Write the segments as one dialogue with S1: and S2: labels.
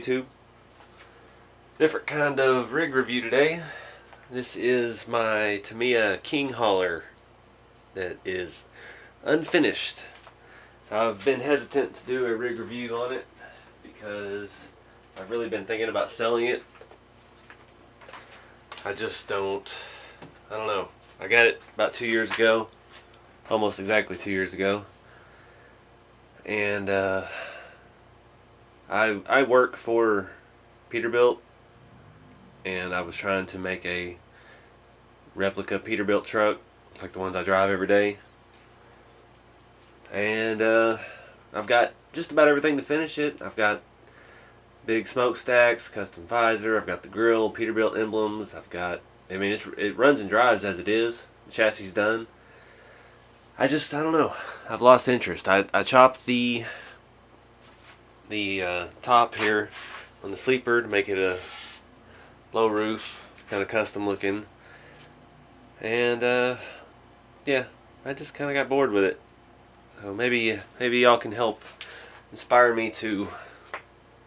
S1: YouTube. Different kind of rig review today. This is my Tamiya King Hauler that is unfinished. I've been hesitant to do a rig review on it because I've really been thinking about selling it. I don't know. I got it about 2 years ago, almost exactly 2 years ago. And I work for Peterbilt, and I was trying to make a replica Peterbilt truck like the ones I drive every day. And I've got just about everything to finish it. I've got big smokestacks, custom visor, I've got the grill, Peterbilt emblems, it runs and drives as it is. The chassis is done. I don't know. I've lost interest. I chopped the top here on the sleeper to make it a low roof, kind of custom looking. And yeah, I just kind of got bored with it. So maybe y'all can help inspire me to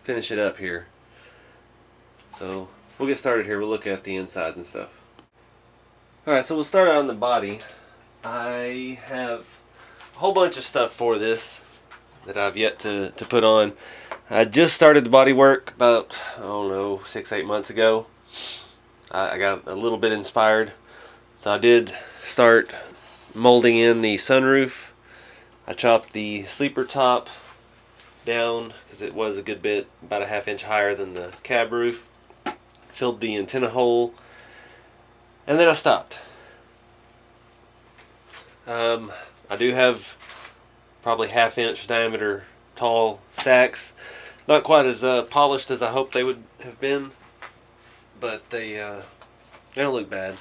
S1: finish it up here. So we'll get started here. We'll look at the insides and stuff. Alright, so we'll start out on the body. I have a whole bunch of stuff for this that I've yet to put on. I just started the Bodywork about, 6-8 months ago. I got a little bit inspired. So I did start molding in the sunroof. I chopped the sleeper top down because it was a good bit, about a ½ inch higher than the cab roof. Filled the antenna hole, and then I stopped. I do have probably ½ inch diameter tall stacks. Not quite as polished as I hoped they would have been, but they don't look bad.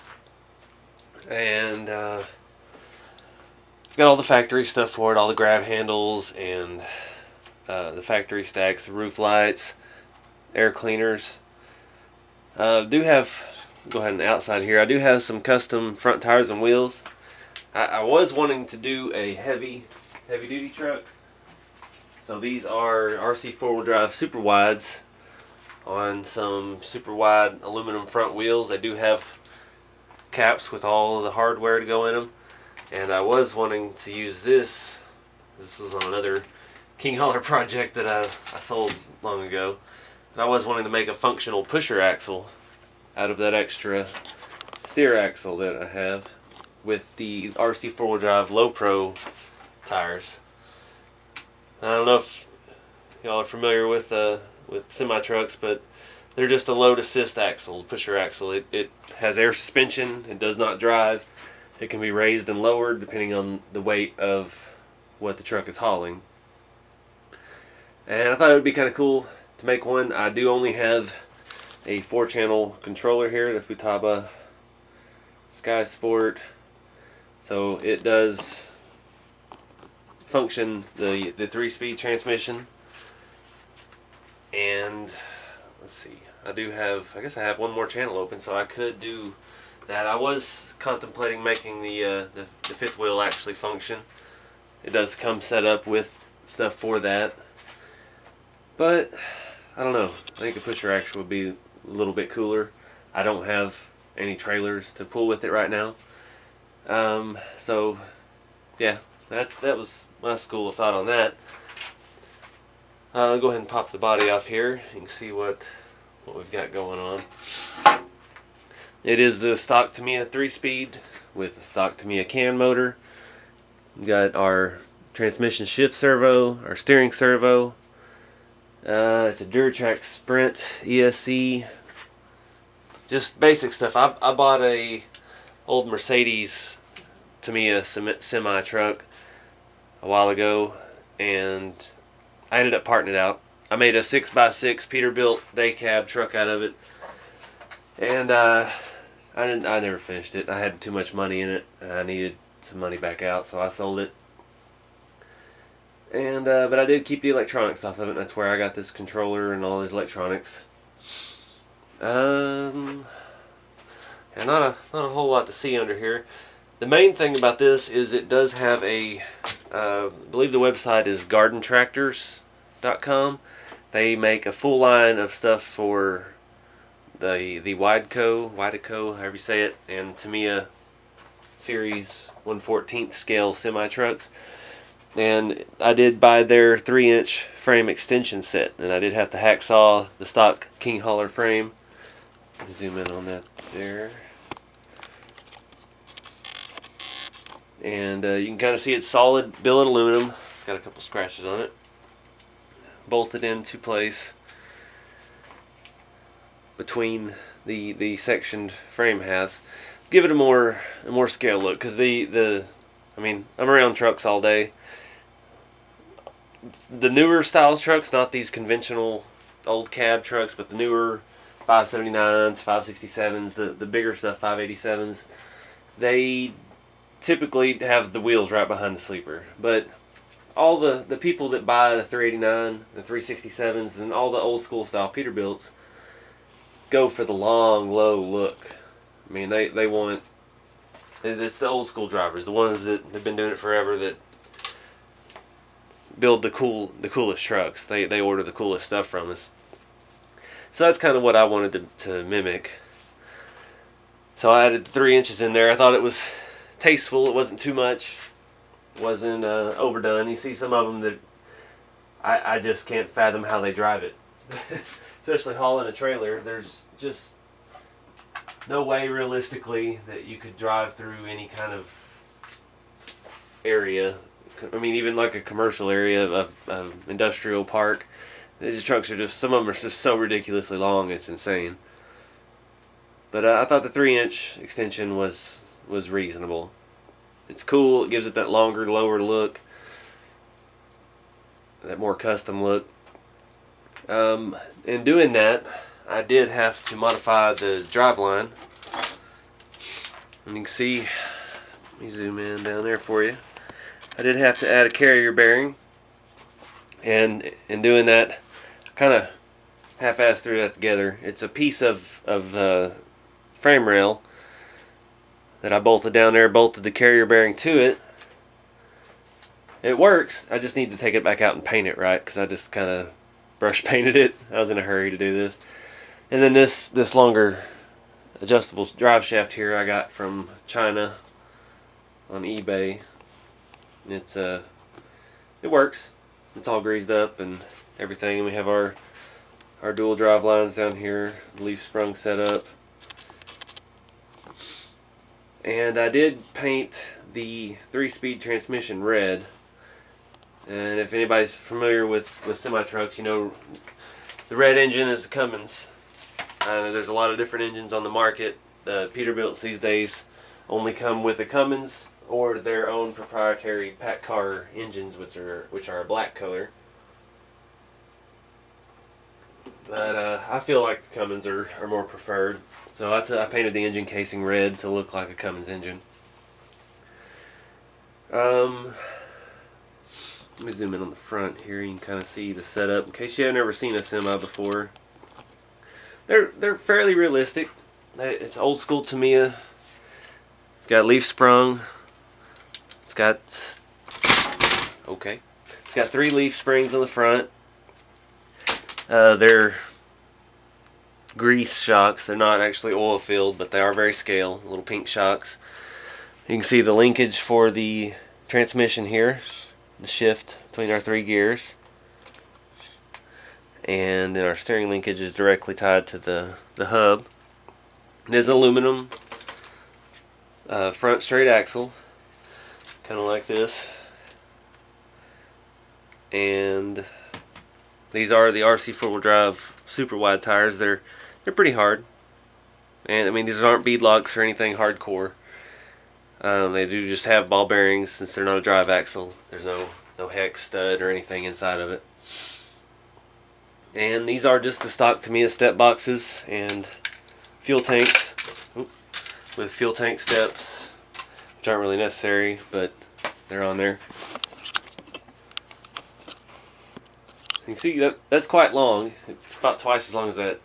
S1: And I've got all the factory stuff for it, all the grab handles and the factory stacks, the roof lights, air cleaners. Do have, go ahead and outside here, I do have some custom front tires and wheels. I was wanting to do a heavy duty truck. So these are RC 4-wheel drive super wides on some super wide aluminum front wheels. They do have caps with all of the hardware to go in them. And I was wanting to use this. This was on another King Hauler project that I sold long ago. And I was wanting to make a functional pusher axle out of that extra steer axle that I have with the RC 4-wheel drive low pro tires. I don't know if y'all are familiar with semi trucks, but they're just a load assist axle, pusher axle. It has air suspension. It does not drive. It can be raised and lowered depending on the weight of what the truck is hauling. And I thought it would be kind of cool to make one. I do only have a 4-channel controller here, the Futaba Sky Sport. So it does function the 3-speed transmission. And let's see, I guess I have one more channel open, so I could do that. I was contemplating making the 5th wheel actually function. It does come set up with stuff for that. But I don't know. I think a pusher axle would be a little bit cooler. I don't have any trailers to pull with it right now. So yeah, that was my school of thought on that. I'll go ahead and pop the body off here. You can see what we've got going on. It is the stock Tamiya 3-speed with a stock Tamiya can motor. We got our transmission shift servo, our steering servo. It's a Duratrack Sprint ESC. Just basic stuff. I bought a old Mercedes Tamiya semi truck a while ago, and I ended up parting it out. I made a 6x6 Peterbilt day cab truck out of it, and I never finished it. I had too much money in it. I needed some money back out, so I sold it. And but I did keep the electronics off of it. That's where I got this controller and all these electronics. And not a whole lot to see under here. The main thing about this is it does have a, I believe the website is gardentractors.com, They make a full line of stuff for the Wideco, however you say it, and Tamiya Series 1/14 scale semi trucks. And I did buy their 3-inch frame extension set, and I did have to hacksaw the stock King Holler frame. Zoom in on that there. And you can kind of see it's solid billet aluminum. It's got a couple scratches on it. Bolted into place between the sectioned frame halves. Give it a more scale look, because I mean, I'm around trucks all day. The newer styles trucks, not these conventional old cab trucks, but the newer 579s, 567s, the bigger stuff, 587s, they typically have the wheels right behind the sleeper. But all the people that buy the 389, the 367s, and all the old school style Peterbilts go for the long, low look. I mean, they want, it's the old school drivers, the ones that have been doing it forever, that build the coolest trucks. They order the coolest stuff from us. So that's kind of what I wanted to mimic. So I added 3 inches in there. I thought it was tasteful. It wasn't too much. It wasn't overdone. You see some of them that I just can't fathom how they drive it. Especially hauling a trailer. There's just no way realistically that you could drive through any kind of area. I mean, even like a commercial area of industrial park. These trucks are just, some of them are just so ridiculously long, it's insane. But I thought the 3-inch extension was reasonable. It's cool. It gives it that longer, lower look, that more custom look. In doing that, I did have to modify the driveline. And you can see, let me zoom in down there for you. I did have to add a carrier bearing, and in doing that, I kind of half-assed threw that together. It's a piece of frame rail that I bolted down there, bolted the carrier bearing to it. It works. I just need to take it back out and paint it right, because I just kind of brush painted it. I was in a hurry to do this. And then this longer adjustable drive shaft here I got from China on eBay. It works. It's all greased up and everything. And we have our dual drive lines down here, leaf sprung set up. And I did paint the 3-speed transmission red. And if anybody's familiar with semi-trucks, you know the red engine is a Cummins. There's a lot of different engines on the market. Peterbilts these days only come with a Cummins or their own proprietary pack car engines, which are a black color. But I feel like the Cummins are more preferred. So I painted the engine casing red to look like a Cummins engine. Let me zoom in on the front here. You can kind of see the setup. In case you have never seen a semi before, they're fairly realistic. It's old school Tamiya. Got leaf sprung. It's got 3 leaf springs on the front. They're grease shocks. They're not actually oil filled, but they are very scale. Little pink shocks. You can see the linkage for the transmission here, the shift between our 3 gears, and then our steering linkage is directly tied to the hub. It is aluminum front straight axle, kind of like this, and these are the RC 4-wheel drive super wide tires. They're pretty hard, and I mean, these aren't bead locks or anything hardcore. They do just have ball bearings, since they're not a drive axle. There's no hex stud or anything inside of it. And these are just the stock Tamiya step boxes and fuel tanks with fuel tank steps, which aren't really necessary, but they're on there. You can see that's quite long. It's about twice as long as that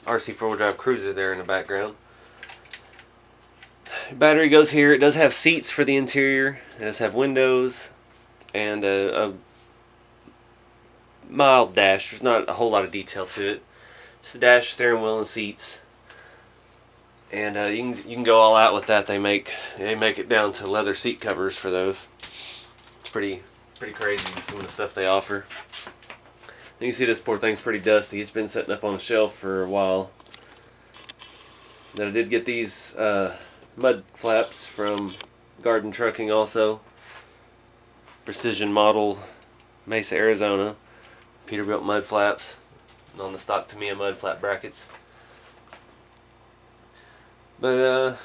S1: RC 4-wheel drive Cruiser there in the background. Battery goes here. It does have seats for the interior. It does have windows and a mild dash. There's not a whole lot of detail to it. Just a dash, steering wheel, and seats. And you can go all out with that. They make it down to leather seat covers for those. It's pretty crazy, some of the stuff they offer. You can see this poor thing's pretty dusty. It's been sitting up on a shelf for a while. Then I did get these mud flaps from Garden Trucking also. Precision model, Mesa, Arizona. Peterbilt mud flaps on the stock Tamiya mud flap brackets. But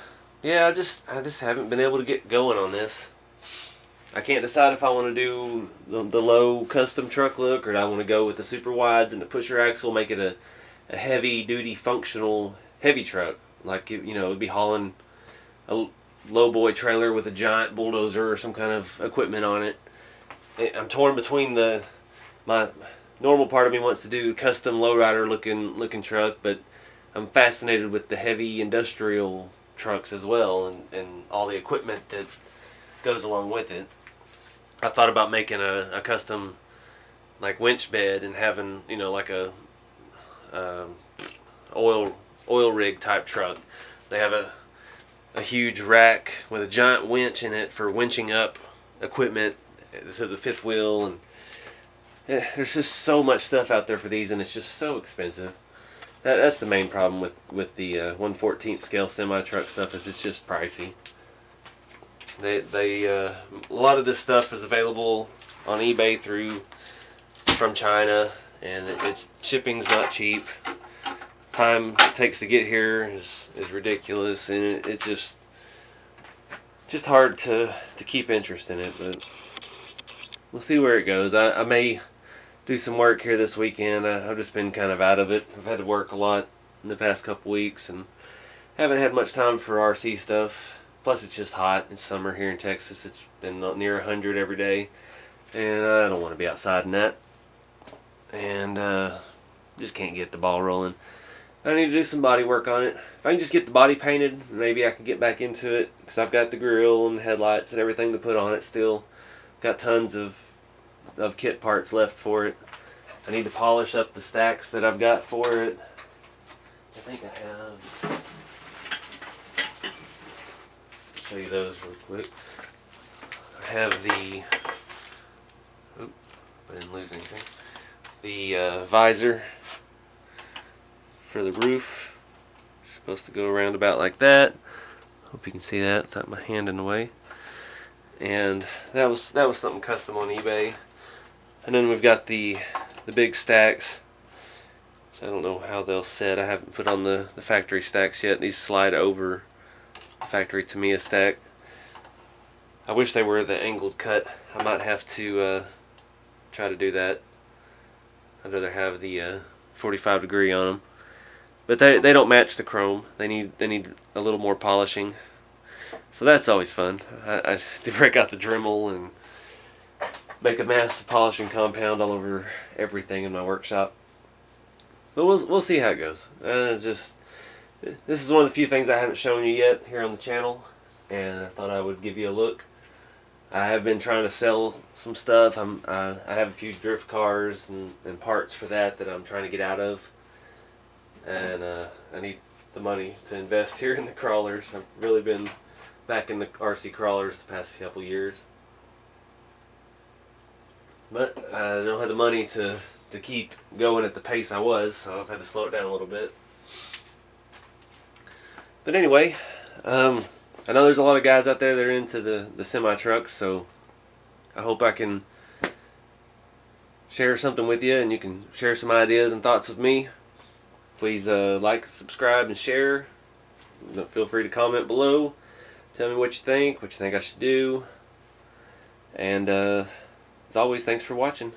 S1: yeah, I just haven't been able to get going on this. I can't decide if I want to do the low custom truck look, or do I want to go with the super wides and the pusher axle, make it a heavy duty functional heavy truck, like it would be hauling a low boy trailer with a giant bulldozer or some kind of equipment on it. I'm torn between my normal part of me wants to do custom lowrider looking truck, but I'm fascinated with the heavy industrial trucks as well, and all the equipment that goes along with it. I've thought about making a custom like winch bed and having like a oil rig type truck. They have a huge rack with a giant winch in it for winching up equipment to the fifth wheel, and there's just so much stuff out there for these, and it's just so expensive. That's the main problem with the 1/14 scale semi truck stuff, is it's just pricey. A lot of this stuff is available on eBay from China, and shipping's not cheap. Time it takes to get here is ridiculous, and it's just hard to keep interest in it. But we'll see where it goes. I may do some work here this weekend. I've just been kind of out of it. I've had to work a lot in the past couple weeks and haven't had much time for RC stuff. Plus it's just hot. It's summer here in Texas. It's been near 100 every day, and I don't want to be outside in that, and just can't get the ball rolling. I need to do some body work on it. If I can just get the body painted, maybe I can get back into it, because I've got the grill and the headlights and everything to put on it still. Got tons of kit parts left for it. I need to polish up the stacks that I've got for it. I think I have. Show you those real quick. I have the. Oop, I didn't lose anything. The visor for the roof. It's supposed to go around about like that. Hope you can see that without my hand in the way. And that was something custom on eBay. And then we've got the big stacks. So I don't know how they'll set. I haven't put on the factory stacks yet. These slide over the factory Tamiya stack. I wish they were the angled cut. I might have to try to do that. I'd rather have the 45 degree on them. But they don't match the chrome. They need a little more polishing. So that's always fun. I to break out the Dremel and make a massive polishing compound all over everything in my workshop. But we'll see how it goes. This is one of the few things I haven't shown you yet here on the channel, and I thought I would give you a look. I have been trying to sell some stuff. I have a few drift cars and parts for that I'm trying to get out of, and I need the money to invest here in the crawlers. I've really been back in the RC crawlers the past couple years, but I don't have the money to keep going at the pace I was, so I've had to slow it down a little bit. But anyway, I know there's a lot of guys out there that are into the semi trucks, so I hope I can share something with you, and you can share some ideas and thoughts with me. Please like, subscribe, and share. Feel free to comment below. Tell me what you think I should do. And as always, thanks for watching.